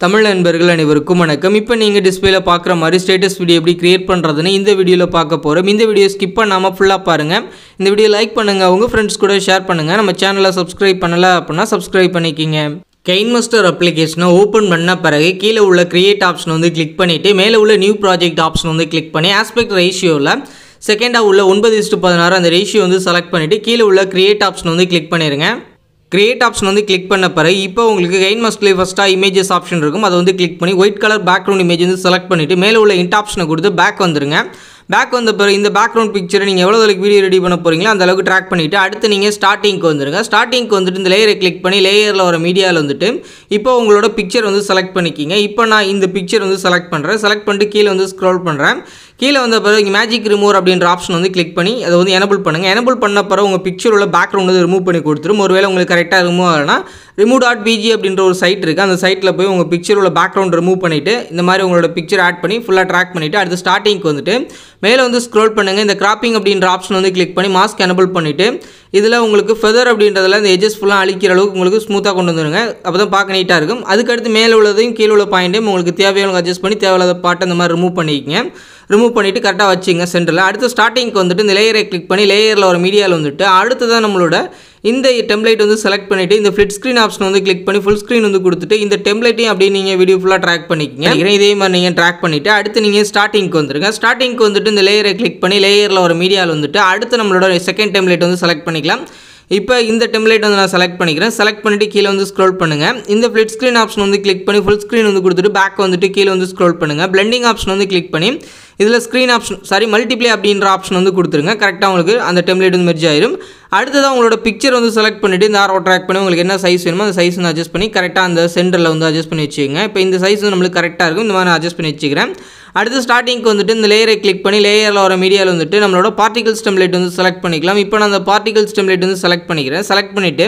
தமிழ் நண்பர்கள் அனைவருக்கும் வணக்கம். இப்போ நீங்கள் டிஸ்பிளேல பார்க்குற மாதிரி ஸ்டேட்டஸ் வீடியோ எப்படி கிரியேட் பண்ணுறதுன்னு இந்த வீடியோவில் பார்க்க போகிறோம். இந்த வீடியோ ஸ்கிப் பண்ணாமல் ஃபுல்லாக பாருங்கள். இந்த வீடியோ லைக் பண்ணுங்கள், உங்கள் ஃப்ரெண்ட்ஸ் கூட ஷேர் பண்ணுங்கள். நம்ம சேனலை சப்ஸ்கிரைப் பண்ணலை அப்படின்னா சப்ஸ்கிரைப் பண்ணிக்கிங்க. கைன்மாஸ்டர் அப்ளிகேஷனை ஓப்பன் பண்ண பிறகு கீழே உள்ள கிரியேட் ஆப்ஷன் வந்து கிளிக் பண்ணிவிட்டு மேலே உள்ள நியூ ப்ராஜெக்ட் ஆப்ஷன் வந்து கிளிக் பண்ணி ஆஸ்பெக்ட் ரேஷியோவில் செகண்டாக உள்ள 9:16 அந்த ரேஷியோ வந்து செலக்ட் பண்ணிவிட்டு கீழே உள்ள கிரியேட் ஆப்ஷன் வந்து கிளிக் பண்ணிடுங்க. கிரியேட் ஆப்ஷன் வந்து கிளிக் பண்ண பிறகு இப்போ உங்களுக்கு கைன்மாஸ்டர்லேயே ஃபஸ்ட்டாக இமேஜஸ் ஆப்ஷன் இருக்கும். அதை வந்து கிளிக் பண்ணி ஒயிட் கலர் பேக்ரவுண்ட் இமேஜ் வந்து செலக்ட் பண்ணிவிட்டு மேலே உள்ள இன்ட் ஆப்ஷனை கொடுத்து பேக் வந்துருங்க. பேக் வந்த பிறகு இந்த பேக்ரவுண்ட் பிக்சரை நீங்கள் எவ்வளோ அளவுக்கு வீடியோ ரெடி பண்ண போகிறீங்களோ அந்த அளவுக்கு ட்ராக் பண்ணிவிட்டு அடுத்து நீங்கள் ஸ்டார்டிங்க்கு வந்துருங்க. ஸ்டார்டிங்க்கு வந்துட்டு இந்த லேயரை கிளிக் பண்ணி லேயரில் வர மீடியாவில் வந்துட்டு இப்போ உங்களோட பிக்சர் வந்து செலக்ட் பண்ணிக்கிங்க. இப்போ நான் இந்த பிக்சர் வந்து செலக்ட் பண்ணுறேன். செலக்ட் பண்ணிட்டு கீழே வந்து ஸ்க்ரோல் பண்ணுறேன். கீழே வந்த பிறகு இங்கே மேஜிக் ரிமூவர் அப்படின்ற ஆப்ஷன் வந்து கிளிக் பண்ணி அதை வந்து எனபிள் பண்ணுங்கள். எனபிள் பண்ண பிறகு உங்கள் பிக்சர் உள்ள பேக்ரவுண்ட் வந்து ரிமூவ் பண்ணி கொடுத்துரும். ஒருவேளை உங்களுக்கு கரெக்டாக ரிமூவ் ஆகலைன்னா remove.bg அப்படின்ற ஒரு சைட் இருக்குது. அந்த சைட்டில் போய் உங்கள் பிக்சர் உள்ள பேக்ரவுண்ட் ரிமூவ் பண்ணிவிட்டு இந்த மாதிரி உங்களோட பிக்சர் ஆட் பண்ணி ஃபுல்லாக ட்ராக் பண்ணிவிட்டு அடுத்து ஸ்டார்டிங்க்கு வந்துட்டு மேலே வந்து ஸ்க்ரோல் பண்ணுங்கள். இந்த கிராப்பிங் அப்படின்ற ஆப்ஷன் வந்து கிளிக் பண்ணி மாஸ்க் எனபிள் பண்ணிவிட்டு இதில் உங்களுக்கு ஃபெதர் அப்படின்றதில் இந்த எஜஸ் ஃபுல்லாக அழிக்கிற அளவுக்கு உங்களுக்கு ஸ்மூத்தாக கொண்டு வந்துருங்க. அப்போ தான் பார்க்க நீட்டாக இருக்கும். அதுக்கடுத்து மேலே உள்ளதையும் கீழே உள்ள பாயிண்ட்டையும் உங்களுக்கு தேவையான அட்ஜஸ்ட் பண்ணி தேவையில்லாத பாட்டை இந்த மாதிரி ரிமூவ் பண்ணிக்கங்க. ரிமூவ் பண்ணிவிட்டு கரெக்டாக வச்சுங்க சென்டரில். அடுத்து ஸ்டார்டிங்க்கு வந்துட்டு இந்த லேயரை கிளிக் பண்ணி லேயரில் ஒரு மீடியாவில் வந்துட்டு அடுத்ததான் நம்மளோட இந்த டெம்ப்ளேட் வந்து செலக்ட் பண்ணிவிட்டு இந்த ஃபிட் ஸ்க்ரீன் ஆப்ஷன் வந்து கிளிக் பண்ணி ஃபுல் ஸ்க்ரீன் வந்து கொடுத்துட்டு இந்த டெம்ப்ளேட்டையும் அப்படியே நீங்கள் வீடியோ ஃபுல்லாக ட்ராக் பண்ணிக்கங்க. இதே மாதிரி நீங்கள் ட்ராக் பண்ணிவிட்டு அடுத்து நீங்கள் ஸ்டார்டிங்க்கு வந்துருங்க. ஸ்டார்டிங்க்கு வந்துட்டு இந்த லேயரை கிளிக் பண்ணி லேயரில் ஒரு மீடியாவில் வந்துட்டு அடுத்து நம்மளோட செகண்ட் டெம்ப்ளேட் வந்து செலக்ட் பண்ணிக்கலாம். இப்போ இந்த டெம்ப்ளேட் வந்து நான் செலக்ட் பண்ணிக்கிறேன். செலக்ட் பண்ணிவிட்டு கீழே வந்து ஸ்க்ரோல் பண்ணுங்கள். இந்த ஃபிட் ஸ்க்ரீன் ஆப்ஷன் வந்து கிளிக் பண்ணி ஃபுல் ஸ்க்ரீன் வந்து கொடுத்துட்டு பேக் வந்துட்டு கீழே வந்து ஸ்க்ரோல் பண்ணுங்கள். பிளெண்டிங் ஆப்ஷன் வந்து கிளிக் பண்ணி இதில் ஸ்க்ரீன் ஆப்ஷன் மல்டிப்ளே அப்படின்ற ஆப்ஷன் வந்து கொடுத்துருங்க. கரெக்டாக உங்களுக்கு அந்த டெம்ப்ளேட் வந்து மெர்ஜ் ஆயிரும். அடுத்ததான் உங்களோட பிக்சர் வந்து செலக்ட் பண்ணிவிட்டு இந்த ஆரோ ட்ராக் பண்ணி உங்களுக்கு என்ன சைஸ் வேணுமோ அந்த சைஸ் வந்து அட்ஜஸ்ட் பண்ணி கரெக்டாக அந்த சென்டரில் வந்து அட்ஜஸ்ட் பண்ணி வச்சுக்கோங்க. இப்போ இந்த சைஸ் வந்து நம்மளுக்கு கரெக்டாக இருக்கும். இந்த மாதிரி அட்ஜஸ்ட் பண்ணி வச்சுக்கிறேன். அடுத்து ஸ்டார்டிங்க்கு வந்துட்டு இந்த லேயரை கிளிக் பண்ணி லேயரில் வர மீடியாவில் வந்துட்டு நம்மளோட பார்ட்டிகல்ஸ் டெம்ப்ளேட் வந்து செலக்ட் பண்ணிக்கலாம். இப்போ நான் அந்த பார்ட்டிகல்ஸ் டெம்ப்ளேட் வந்து செலக்ட் பண்ணிக்கிறேன். செலக்ட் பண்ணிவிட்டு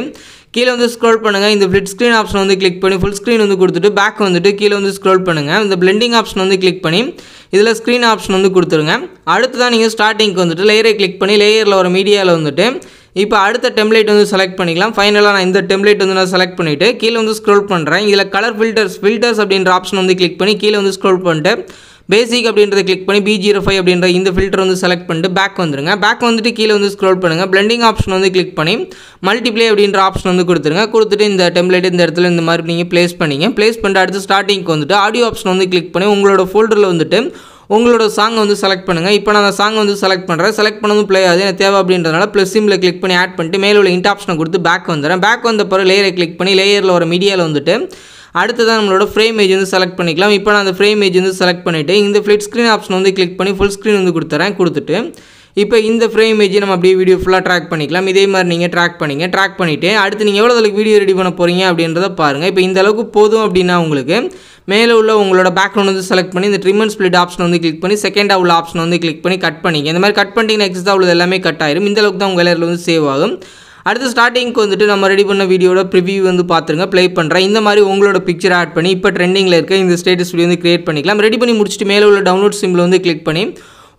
கீழே வந்து ஸ்க்ரோல் பண்ணுங்கள். இந்த ஃபிட் ஸ்க்ரீன் ஆப்ஷன் வந்து கிளிக் பண்ணி ஃபுல் ஸ்க்ரீன் வந்து கொடுத்துட்டு பேக் வந்துட்டு கீழே வந்து ஸ்க்ரோல் பண்ணுங்கள். இந்த பிளெண்டிங் ஆப்ஷன் வந்து கிளிக் பண்ணி இதில் ஸ்க்ரீன் ஆப்ஷன் வந்து கொடுத்துருங்க. அடுத்து தான் நீங்கள் ஸ்டார்டிங்க்கு வந்துட்டு லேயரை கிளிக் பண்ணி லேயரில் வர மீடியாவில் வந்துட்டு இப்போ அடுத்த டெம்ப்ளேட் வந்து செலக்ட் பண்ணிக்கலாம். ஃபைனலாக நான் இந்த டெம்ப்ளேட் வந்து நான் செலக்ட் பண்ணிவிட்டு கீழே வந்து ஸ்க்ரோல் பண்ணுறேன். இதில் கலர் ஃபில்டர்ஸ் அப்படின்ற ஆப்ஷன் வந்து கிளிக் பண்ணி கீழே வந்து ஸ்க்ரோல் பண்ணிட்டு பேசிக் அப்படின்றத கிளிக் பண்ணி B05 அப்படின்ற இந்த ஃபில்டர் வந்து செலக்ட் பண்ணிட்டு பேக் வந்துருங்க. பேக் வந்துட்டு கீழே வந்து ஸ்க்ரோல் பண்ணுங்கள். பிளெண்டிங் ஆப்ஷன் வந்து கிளிக் பண்ணி மல்டிப்ளே அப்படின்ற ஆப்ஷன் வந்து கொடுத்துருங்க. கொடுத்துட்டு இந்த டெம்ப்ளேட் இந்த இடத்துல இந்த மாதிரி நீங்கள் ப்ளேஸ் பண்ணிட்டு அடுத்து ஸ்டார்டிங்க்கு வந்துட்டு ஆடியோ ஆப்ஷன் வந்து கிளிக் பண்ணி உங்களோட ஃபோல்டரில் வந்துட்டு உங்களோட சாங் வந்து செலக்ட் பண்ணுங்கள். இப்போ நான் அந்த சாங் வந்து செலக்ட் பண்ணுறேன். செலக்ட் பண்ணதும் ப்ளே ஆகுது எனக்கு தேவை அப்படின்றதுனால ப்ளஸ் சிம்மில் கிளிக் பண்ணி ஆட் பண்ணிட்டு மேலே உள்ள இன்ட் ஆப்ஷனை கொடுத்து பேக் வந்துடுறேன். பேக் வந்த பிறகு லேயரை கிளிக் பண்ணி லேயரில் ஒரு மீடியாவில் வந்துட்டு அடுத்ததான் நம்மளோட ஃப்ரேம் இமேஜ் வந்து செலக்ட் பண்ணிக்கலாம். இப்போ நான் அந்த ஃப்ரேம் இமேஜ் வந்து செலக்ட் பண்ணிவிட்டு இந்த ஃபிட் ஸ்க்ரீன் ஆப்ஷன் வந்து கிளிக் பண்ணி ஃபுல் ஸ்க்ரீன் வந்து கொடுத்துட்டு இப்போ இந்த ஃப்ரேம் இமேஜை நம்ம அப்படியே வீடியோ ஃபுல்லாக ட்ராக் பண்ணிக்கலாம். இதே மாதிரி நீங்கள் ட்ராக் பண்ணிவிட்டு அடுத்து நீங்கள் எவ்வளோ அளவுக்கு வீடியோ ரெடி பண்ண போகிறீங்க அப்படின்றத பாருங்கள். இப்போ இந்த அளவுக்கு போதும் அப்படின்னா உங்களுக்கு மேலே உள்ள உங்களோட பேக்ரவுண்ட் வந்து செலக்ட் பண்ணி இந்த ட்ரிம் அண்ட் ஸ்ப்ளிட் ஆப்ஷன் வந்து கிளிக் பண்ணி செகண்டாக உள்ள ஆப்ஷன் வந்து கிளிக் பண்ணி கட் பண்ணிங்க. இந்த மாதிரி கட் பண்ணிட்டீங்கன்னா எக்ஸ்ட்ரா உள்ளது எல்லாமே கட் ஆயிரும். இந்த அளவுக்கு தான் உங்கள் எல்லாரில் வந்து சேவ் ஆகும். அடுத்து ஸ்டார்டிங்க்கு வந்துட்டு நம்ம ரெடி பண்ண வீடியோட ப்ரிவியூ வந்து பார்த்துருங்க. ப்ளே பண்ணுறேன். இந்த மாதிரி உங்களோட பிக்சர் ஆட் பண்ணி இப்போ ட்ரெண்டிங்கில் இருக்க இந்த ஸ்டேட்டஸ் வீடியோ வந்து கிரியேட் பண்ணிக்கலாம். ரெடி பண்ணி முடிச்சுட்டு மேலே உள்ள டவுன்லோட் சிம்பிள் வந்து கிளிக் பண்ணி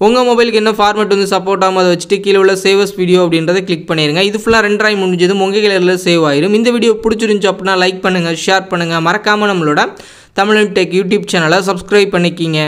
உங்கள் மொபைலுக்கு என்ன ஃபார்மேட் வந்து சப்போர்ட் ஆகும் அதை வச்சுட்டு கீழே உள்ள சேவஸ் வீடியோ அப்படின்றத கிளிக் பண்ணிடுங்க. இது ஃபுல்லாக ரெண்டராய் முடிஞ்சதும் உங்கள் கேலரியில் சேவ் ஆயிரும். இந்த வீடியோ பிடிச்சிருந்துச்சு அப்படின்னா லைக் பண்ணுங்கள், ஷேர் பண்ணுங்கள். மறக்காமல் நம்மளோட தமிழ் டெக் யூடியூப் சேனலை சப்ஸ்கிரைப் பண்ணிக்கிங்க.